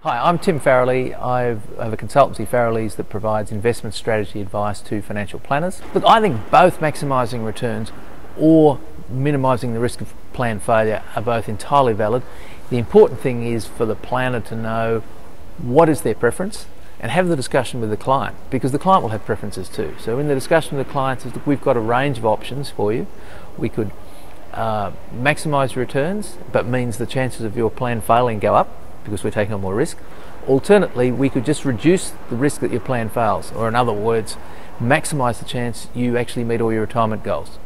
Hi, I'm Tim Farrelly. I have a consultancy, Farrelly's, that provides investment strategy advice to financial planners. Look, I think both maximising returns or minimising the risk of plan failure are both entirely valid. The important thing is for the planner to know what is their preference and have the discussion with the client, because the client will have preferences too. So in the discussion with the clients, we've got a range of options for you. We could maximise returns, but means the chances of your plan failing go up because we're taking on more risk. Alternately, we could just reduce the risk that your plan fails, or in other words, maximise the chance you actually meet all your retirement goals.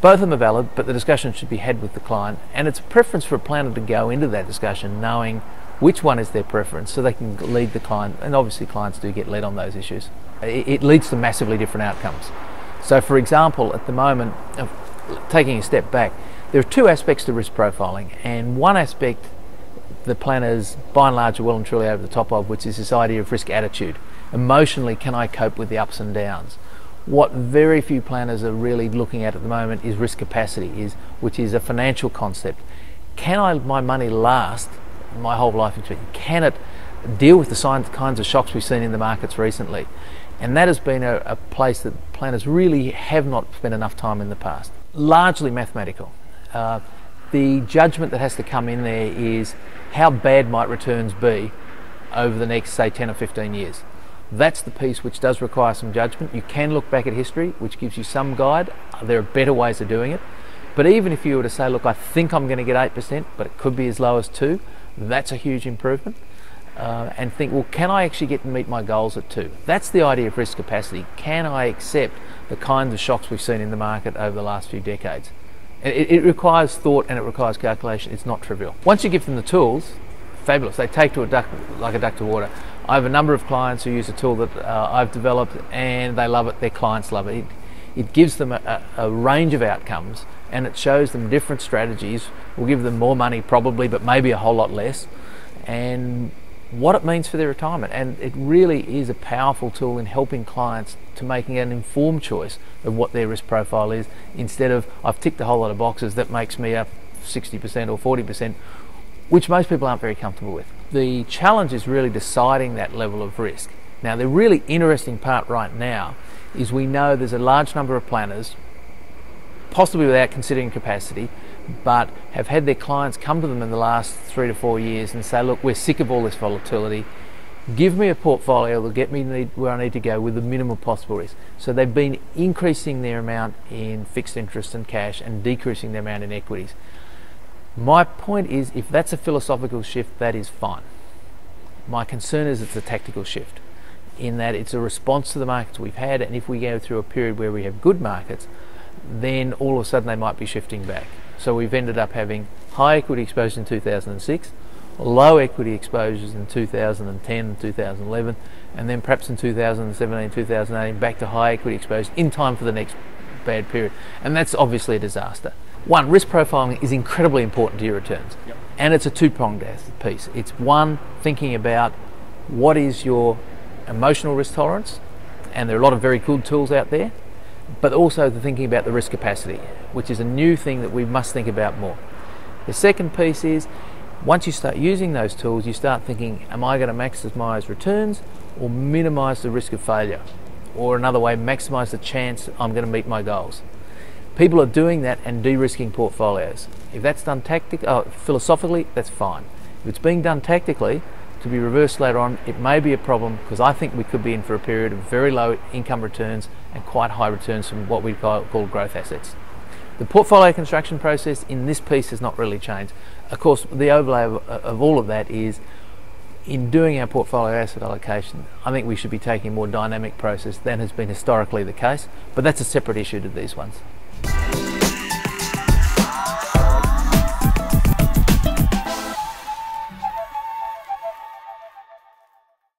Both of them are valid, but the discussion should be had with the client, and it's a preference for a planner to go into that discussion knowing which one is their preference so they can lead the client, and obviously clients do get led on those issues. It leads to massively different outcomes. So for example, at the moment, taking a step back, there are two aspects to risk profiling, and one aspect the planners by and large are well and truly over the top of, which is this idea of risk attitude. Emotionally, can I cope with the ups and downs? What very few planners are really looking at the moment is risk capacity, which is a financial concept. Can my money last my whole life expectancy? Can it deal with the kinds of shocks we've seen in the markets recently? And that has been a place that planners really have not spent enough time in the past. Largely mathematical. The judgment that has to come in there is how bad might returns be over the next, say, 10 or 15 years. That's the piece which does require some judgment. You can look back at history, which gives you some guide. There are better ways of doing it. But even if you were to say, look, I think I'm going to get 8%, but it could be as low as 2%, that's a huge improvement. And think, well, can I actually meet my goals at 2%? That's the idea of risk capacity. Can I accept the kinds of shocks we've seen in the market over the last few decades? It requires thought and it requires calculation. It's not trivial. Once you give them the tools, fabulous. They take to a duck like a duck to water. I have a number of clients who use a tool that I've developed, and they love it. Their clients love it. It gives them a range of outcomes, and it shows them different strategies. Will give them more money probably, but maybe a whole lot less, and what it means for their retirement. And it really is a powerful tool in helping clients to making an informed choice of what their risk profile is, instead of I've ticked a whole lot of boxes that makes me up 60% or 40%, which most people aren't very comfortable with. The challenge is really deciding that level of risk. Now, the really interesting part right now is we know there's a large number of planners, possibly without considering capacity, but have had their clients come to them in the last 3 to 4 years and say, look, we're sick of all this volatility. Give me a portfolio that'll get me where I need to go with the minimal possible risk. So they've been increasing their amount in fixed interest and cash and decreasing their amount in equities. My point is, if that's a philosophical shift, that is fine. My concern is it's a tactical shift, in that it's a response to the markets we've had, and if we go through a period where we have good markets, then all of a sudden they might be shifting back. So we've ended up having high equity exposure in 2006, low equity exposures in 2010 and 2011, and then perhaps in 2017, 2018 back to high equity exposure in time for the next bad period. And that's obviously a disaster. One, risk profiling is incredibly important to your returns. Yep. And it's a two-pronged piece. It's one, thinking about what is your emotional risk tolerance, and there are a lot of very good tools out there, but also the thinking about the risk capacity, which is a new thing that we must think about more. The second piece is, once you start using those tools, you start thinking, am I going to maximise returns or minimise the risk of failure? Or another way, maximise the chance I'm going to meet my goals. People are doing that and de-risking portfolios. If that's done philosophically, that's fine. If it's being done tactically, to be reversed later on, it may be a problem, because I think we could be in for a period of very low income returns and quite high returns from what we call growth assets. The portfolio construction process in this piece has not really changed. Of course, the overlay of all of that is, in doing our portfolio asset allocation, I think we should be taking a more dynamic process than has been historically the case, but that's a separate issue to these ones.